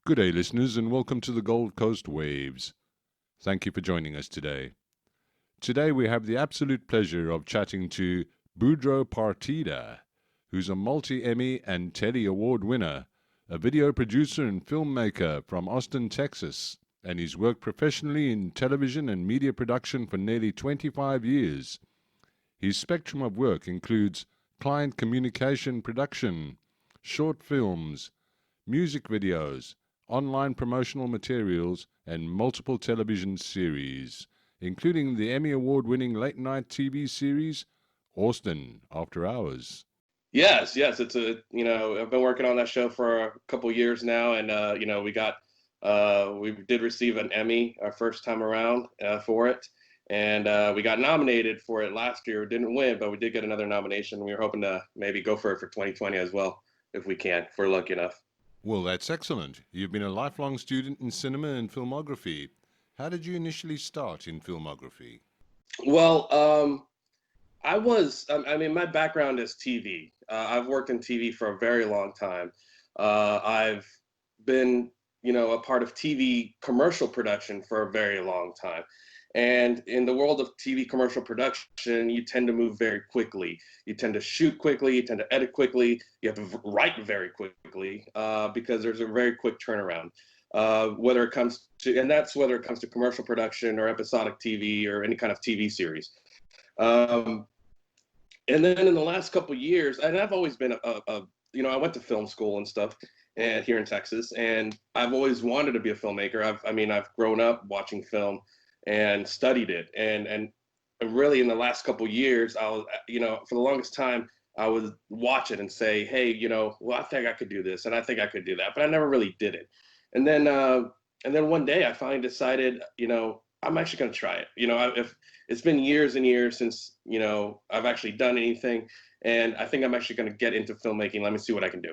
Good day, listeners, and welcome to the Gold Coast Waves. Thank you for joining us today. Today we have the absolute pleasure of chatting to Budro Partida, who's a multi-Emmy and Telly Award winner, a video producer and filmmaker from Austin, Texas, and he's worked professionally in television and media production for nearly 25 years. His spectrum of work includes client communication production, short films, music videos, online promotional materials, and multiple television series, including the Emmy Award-winning late-night TV series, Austin After Hours. Yes, I've been working on that show for a couple years now, and we did receive an Emmy our first time around for it, and we got nominated for it last year. We didn't win, but we did get another nomination. We were hoping to maybe go for it for 2020 as well, if we can, if we're lucky enough. Well, that's excellent. You've been a lifelong student in cinema and filmography. How did you initially start in filmography? Well, my background is TV. I've worked in TV for a very long time. I've been, a part of TV commercial production for a very long time. And in the world of TV commercial production, you tend to move very quickly. You tend to shoot quickly, you tend to edit quickly, you have to write very quickly because there's a very quick turnaround. Whether it comes to commercial production or episodic TV or any kind of TV series. And then in the last couple of years, and I've always been I went to film school and stuff and here in Texas, and I've always wanted to be a filmmaker. I've grown up watching film and studied it. And really in the last couple of years, I was, for the longest time, I would watch it and say, hey, I think I could do this and I think I could do that, but I never really did it. And then one day I finally decided, I'm actually going to try it. If it's been years and years since, I've actually done anything, and I think I'm actually going to get into filmmaking. Let me see what I can do.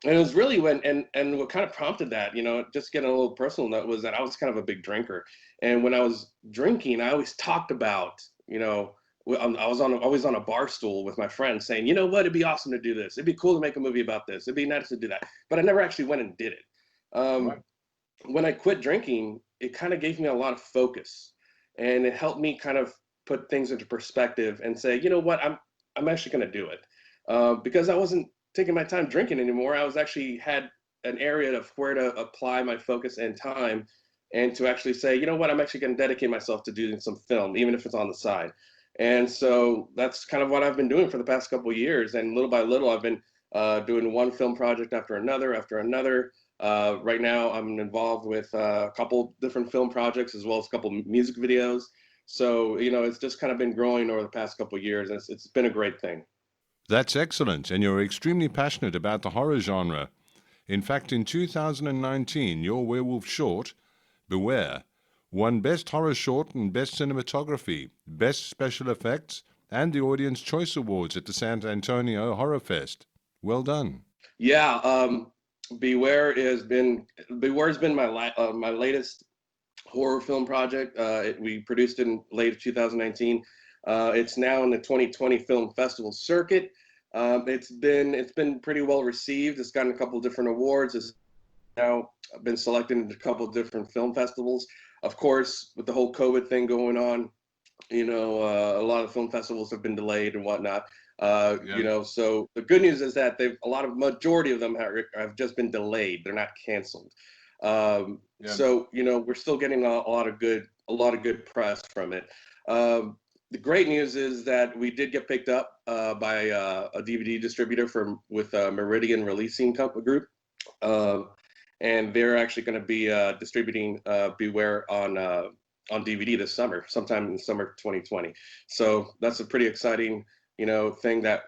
And it was really and what kind of prompted that, just getting a little personal note, was that I was kind of a big drinker. And when I was drinking, I always talked about, I was always on a bar stool with my friends saying, you know what, it'd be awesome to do this. It'd be cool to make a movie about this. It'd be nice to do that. But I never actually went and did it. Right. When I quit drinking, it kind of gave me a lot of focus, and it helped me kind of put things into perspective and say, you know what, I'm actually going to do it because I wasn't taking my time drinking anymore. I was actually had an area of where to apply my focus and time, and to actually say, you know what, I'm actually going to dedicate myself to doing some film, even if it's on the side. And so that's kind of what I've been doing for the past couple of years. And little by little, I've been doing one film project after another. Right now, I'm involved with a couple different film projects as well as a couple music videos. So, it's just kind of been growing over the past couple of years. And it's been a great thing. That's excellent, and you're extremely passionate about the horror genre. In fact, in 2019, your werewolf short, Beware, won Best Horror Short and Best Cinematography, Best Special Effects, and the Audience Choice Awards at the San Antonio Horror Fest. Well done. Yeah, Beware's been my latest horror film project. We produced it in late 2019. It's now in the 2020 film festival circuit. It's been pretty well received. It's gotten a couple of different awards. It's now been selected in a couple of different film festivals. Of course, with the whole COVID thing going on, a lot of film festivals have been delayed and whatnot. So the good news is that majority of them have just been delayed. They're not canceled. So we're still getting a lot of good press from it. The great news is that we did get picked up by a DVD distributor with Meridian Releasing Group, and they're actually going to be distributing Beware on DVD this summer, sometime in summer 2020. So that's a pretty exciting, thing that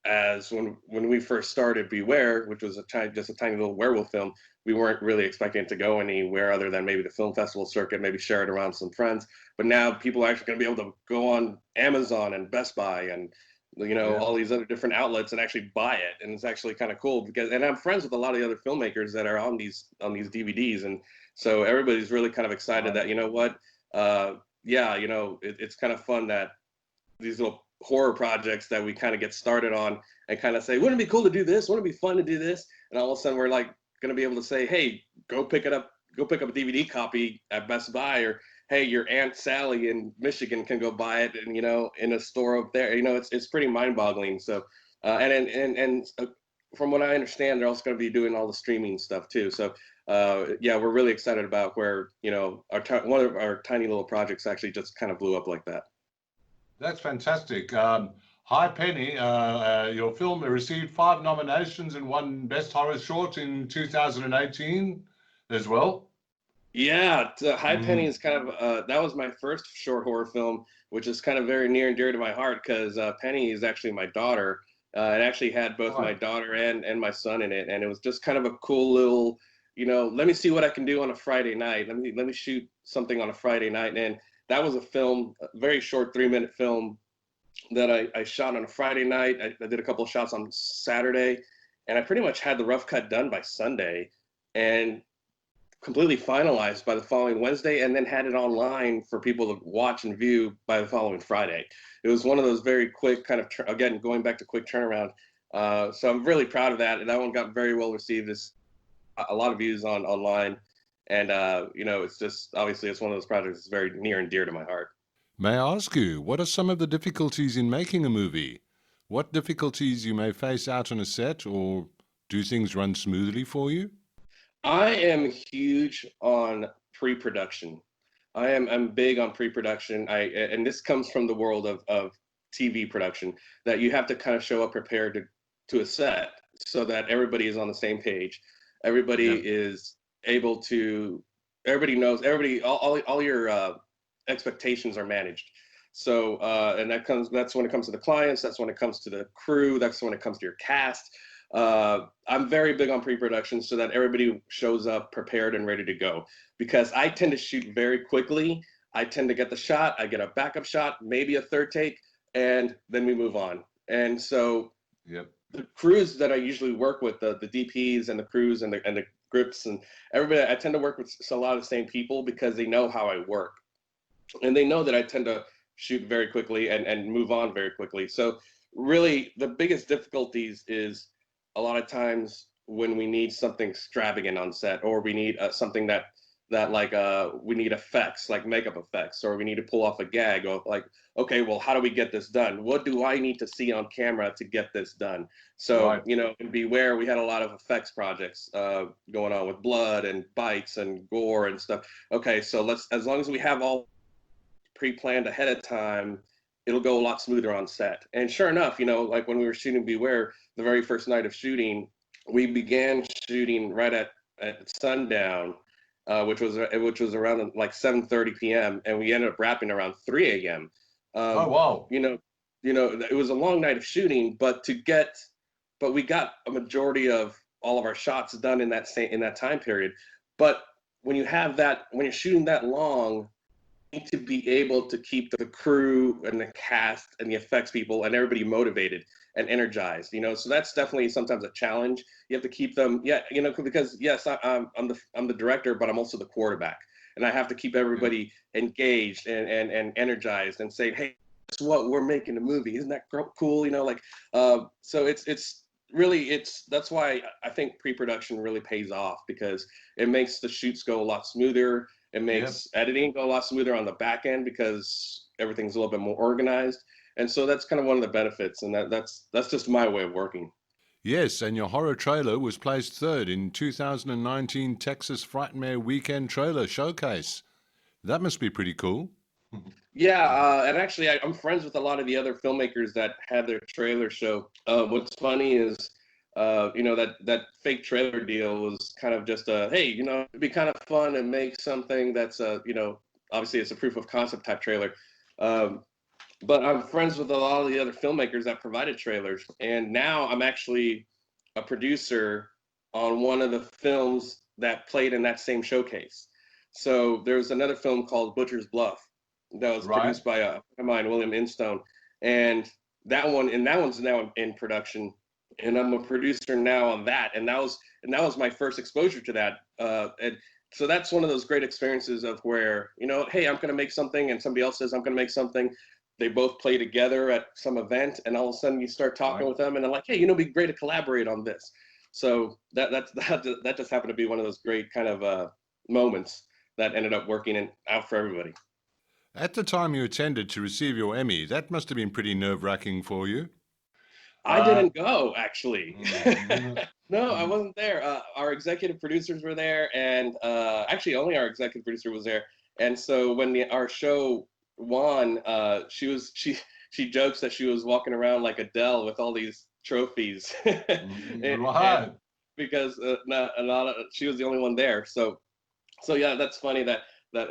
as when we first started Beware, which was just a tiny little werewolf film, we weren't really expecting it to go anywhere other than maybe the film festival circuit, maybe share it around some friends. But now people are actually going to be able to go on Amazon and Best Buy and all these other different outlets and actually buy it. And it's actually kind of cool and I'm friends with a lot of the other filmmakers that are on these DVDs, and so everybody's really kind of excited that it's kind of fun that these little horror projects that we kind of get started on and kind of say, wouldn't it be cool to do this? Wouldn't it be fun to do this? And all of a sudden we're like going to be able to say, hey, go pick up a DVD copy at Best Buy, or hey, your Aunt Sally in Michigan can go buy it, and in a store up there. It's pretty mind-boggling. So, and from what I understand, they're also going to be doing all the streaming stuff too. So, yeah, we're really excited about where one of our tiny little projects actually just kind of blew up like that. That's fantastic. Hi, Penny. Your film received 5 nominations and won Best Horror Short in 2018 as well. Yeah, High Penny is kind of that was my first short horror film, which is kind of very near and dear to my heart because Penny is actually my daughter. It actually had both my daughter and my son in it, and it was just kind of a cool little, let me see what I can do on a Friday night. Let me shoot something on a Friday night, and that was a film, a very short 3-minute film that I shot on a Friday night. I did a couple of shots on Saturday, and I pretty much had the rough cut done by Sunday, and completely finalized by the following Wednesday, and then had it online for people to watch and view by the following Friday. It was one of those very quick kind of, again, going back to quick turnaround. So I'm really proud of that. And that one got very well received. There's a lot of views online. And, it's just, obviously, it's one of those projects that's very near and dear to my heart. May I ask you, what are some of the difficulties in making a movie? What difficulties you may face out on a set, or do things run smoothly for you? I am huge on pre-production. I'm big on pre-production. And this comes from the world of TV production, that you have to kind of show up prepared to a set so that everybody is on the same page. Everybody is able to, everybody knows, all your expectations are managed. So, and that's when it comes to the clients, that's when it comes to the crew, that's when it comes to your cast. I'm very big on pre-production so that everybody shows up prepared and ready to go, because I tend to shoot very quickly. I tend to get the shot, I get a backup shot, maybe a third take, and then we move on. And so the crews that I usually work with, the DPs and the crews and the grips and everybody, I tend to work with a lot of the same people because they know how I work. And they know that I tend to shoot very quickly and move on very quickly. So really the biggest difficulties is a lot of times when we need something extravagant on set, or we need something that we need effects, like makeup effects, or we need to pull off a gag, or like, okay, well, how do we get this done? What do I need to see on camera to get this done? So, in Beware, we had a lot of effects projects going on with blood and bites and gore and stuff. Okay, so as long as we have all pre-planned ahead of time, it'll go a lot smoother on set. And sure enough, like when we were shooting Beware, the very first night of shooting, we began shooting right at sundown, which was around like 7:30 p.m. and we ended up wrapping around 3 a.m. Oh wow! It was a long night of shooting, but we got a majority of all of our shots done in that time period. But when you're shooting that long, need to be able to keep the crew and the cast and the effects people and everybody motivated and energized, so that's definitely sometimes a challenge. You have to keep them, because yes, I'm the director, but I'm also the quarterback, and I have to keep everybody engaged and energized and say, hey, guess what, we're making a movie, isn't that cool? So that's why I think pre-production really pays off, because it makes the shoots go a lot smoother. It makes editing go a lot smoother on the back end because everything's a little bit more organized. And so that's kind of one of the benefits. And that's just my way of working. Yes, and your horror trailer was placed third in 2019 Texas Frightmare Weekend Trailer Showcase. That must be pretty cool. Yeah, and actually, I'm friends with a lot of the other filmmakers that had their trailer show. What's funny is, that fake trailer deal was kind of just hey, it'd be kind of fun to make something that's, obviously it's a proof of concept type trailer. But I'm friends with a lot of the other filmmakers that provided trailers. And now I'm actually a producer on one of the films that played in that same showcase. So there's another film called Butcher's Bluff that was produced by a friend of mine, William Instone. And that one's now in production. And I'm a producer now on that. And that was my first exposure to that. And so that's one of those great experiences of where, hey, I'm going to make something, and somebody else says I'm going to make something. They both play together at some event, and all of a sudden you start talking with them, and they're like, hey, it'd be great to collaborate on this. So that just happened to be one of those great kind of moments that ended up working out for everybody. At the time you attended to receive your Emmy, that must have been pretty nerve-wracking for you. I didn't go, actually. Mm, No, I mm, wasn't there. Our executive producers were there, and actually, only our executive producer was there. And so when our show won, she jokes that she was walking around like Adele with all these trophies, and right. because she was the only one there. So yeah, that's funny that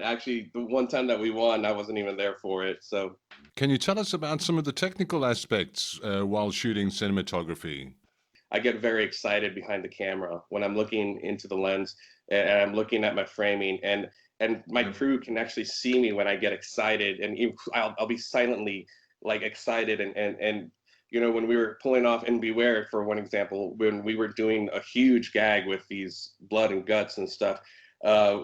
actually the one time that we won, I wasn't even there for it. So Can you tell us about some of the technical aspects while shooting cinematography? I get very excited behind the camera when I'm looking into the lens and I'm looking at my framing, and my crew can actually see me when I get excited, and I'll be silently like excited, and you know, when we were pulling off In Beware, for one example, when we were doing a huge gag with these blood and guts and stuff,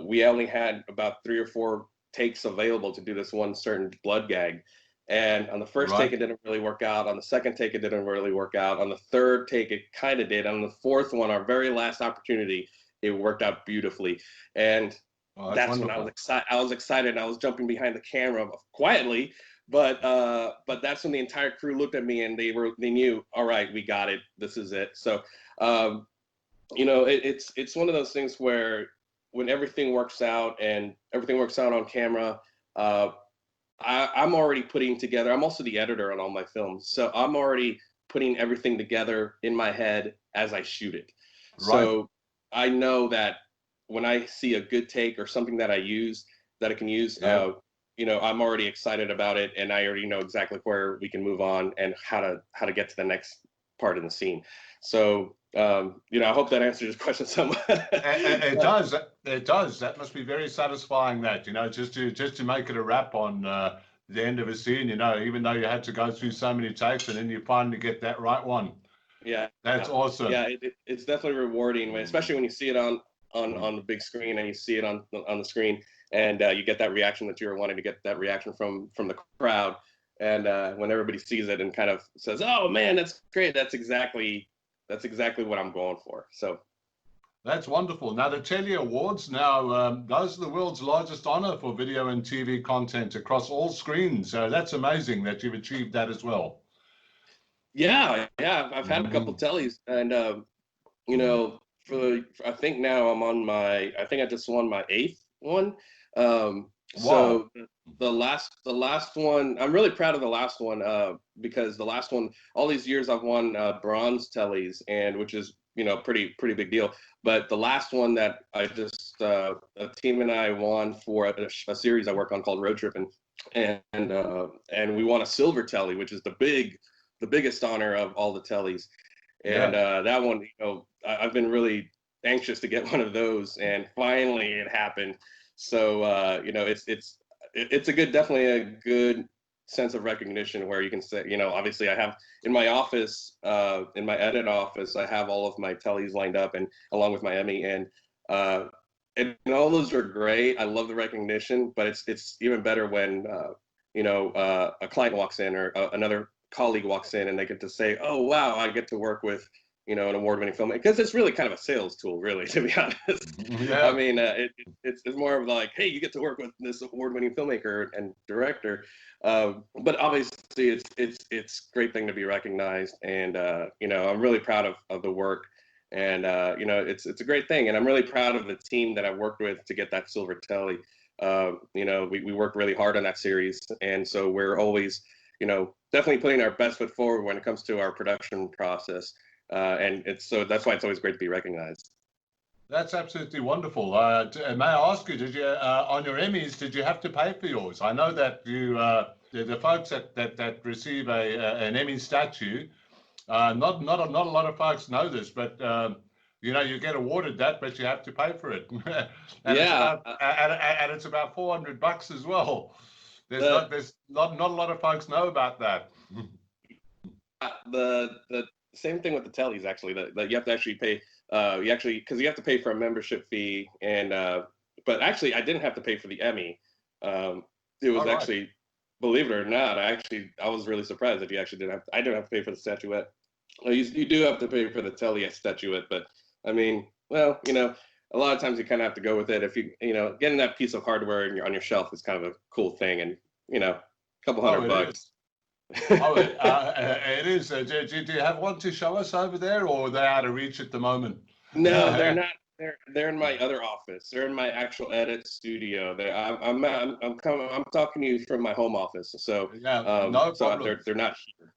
we only had about 3 or 4 takes available to do this one certain blood gag. And on the first take, Right. it didn't really work out. On the second take, it didn't really work out. On the third take, it kind of did. On the fourth one, our very last opportunity, it worked out beautifully. And Oh, that's that's when I was wonderful. excited. I was excited, and I was jumping behind the camera quietly. But that's when the entire crew looked at me, and they knew, all right, we got it. This is it. So um, you know, it's one of those things where when everything works out and everything works out on camera, uh, I'm already putting together. I'm also the editor on all my films, so I'm already putting everything together in my head as I shoot it. Right. So I know that when I see a good take or something that I can use, Yeah. you know, I'm already excited about it, and I already know exactly where we can move on and how to get to the next part in the scene. So you know, I hope that answers your question somewhat. It But does. It does. That must be very satisfying. That just to make it a wrap on the end of a scene. Even though you had to go through so many takes, and then you finally get that right one. yeah, That's awesome. yeah, it's definitely rewarding, Mm, especially when you see it on mm. the big screen, and you see it on the screen, and you get that reaction that you were wanting to get, that reaction from the crowd, and when everybody sees it and kind of says, "Oh man, that's great! That's exactly what I'm going for." So That's wonderful. Now, the Telly Awards, now, those are the world's largest honor for video and TV content across all screens. So that's amazing that you've achieved that as well. yeah, I've had a couple Mhm. tellies, and you know, I think now I think I just won my eighth one. Wow. So the last one, I'm really proud of the last one, because the last one, all these years I've won bronze tellies, and which is, you know, pretty big deal. But the last one that I just a team and I won for a series I work on called Road Trip, and we won a silver telly, which is the biggest honor of all the tellies. And Yeah. that one, you know, I've been really anxious to get one of those, and finally it happened. So you know, it's definitely a good sense of recognition where you can say, you know, obviously I have in my office, in my edit office, I have all of my tellies lined up, and along with my Emmy, uh, and all those are great. I love the recognition, but it's even better when you know, a client walks in, or another colleague walks in, and they get to say, "Oh wow, I get to work with, you know, an award-winning filmmaker," because it's really kind of a sales tool, really, to be honest. I Yeah. mean, it's more of like, hey, you get to work with this award-winning filmmaker and director, but obviously it's a great thing to be recognized, and you know, I'm really proud of the work, and you know, it's a great thing, and I'm really proud of the team that I worked with to get that silver telly. You know, we worked really hard on that series, and so we're always, you know, definitely putting our best foot forward when it comes to our production process. And that's why it's always great to be recognized. That's absolutely wonderful. May I ask you, did you, on your Emmys, did you have to pay for yours? I know that the folks that receive an Emmy statue, not a lot of folks know this, but you get awarded that, but you have to pay for it, and Yeah, it's about $400 as well. the There's not a lot of folks know about that. the same thing with the tellies, actually, that you have to actually pay. You actually, because you have to pay for a membership fee, and but actually I didn't have to pay for the Emmy. It was All right. actually, believe it or not, I was really surprised that you actually didn't have I didn't have to pay for the statuette. Well, you do have to pay for the Telly statuette, but I mean, well, a lot of times you kind of have to go with it. If getting that piece of hardware on your shelf is kind of a cool thing, and a couple Oh, hundred it is. bucks. Oh, it is. Do you have one to show us over there, or are they out of reach at the moment? No, they're not. They're in my other office. They're in my actual edit studio. I'm talking to you from my home office. So Yeah, no so problem. they're not here.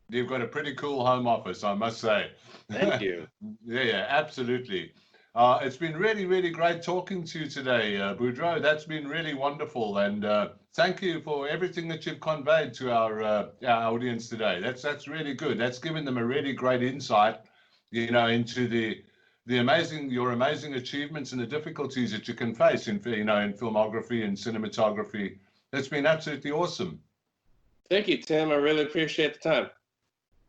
You've got a pretty cool home office, I must say. Thank you. Yeah, absolutely. It's been really, really great talking to you today, Budro. That's been really wonderful, and thank you for everything that you've conveyed to our audience today. That's really good. That's given them a really great insight, into your amazing achievements and the difficulties that you can face in filmography and cinematography. That's been absolutely awesome. Thank you, Tim. I really appreciate the time.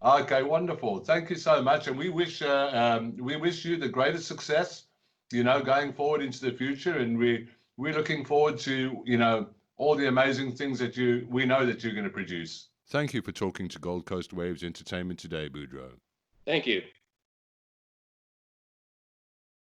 Okay, wonderful. Thank you so much, and we wish you the greatest success, going forward into the future, and we're looking forward to all the amazing things that we know that you're going to produce. Thank you for talking to Gold Coast Waves Entertainment today, Budro. Thank you.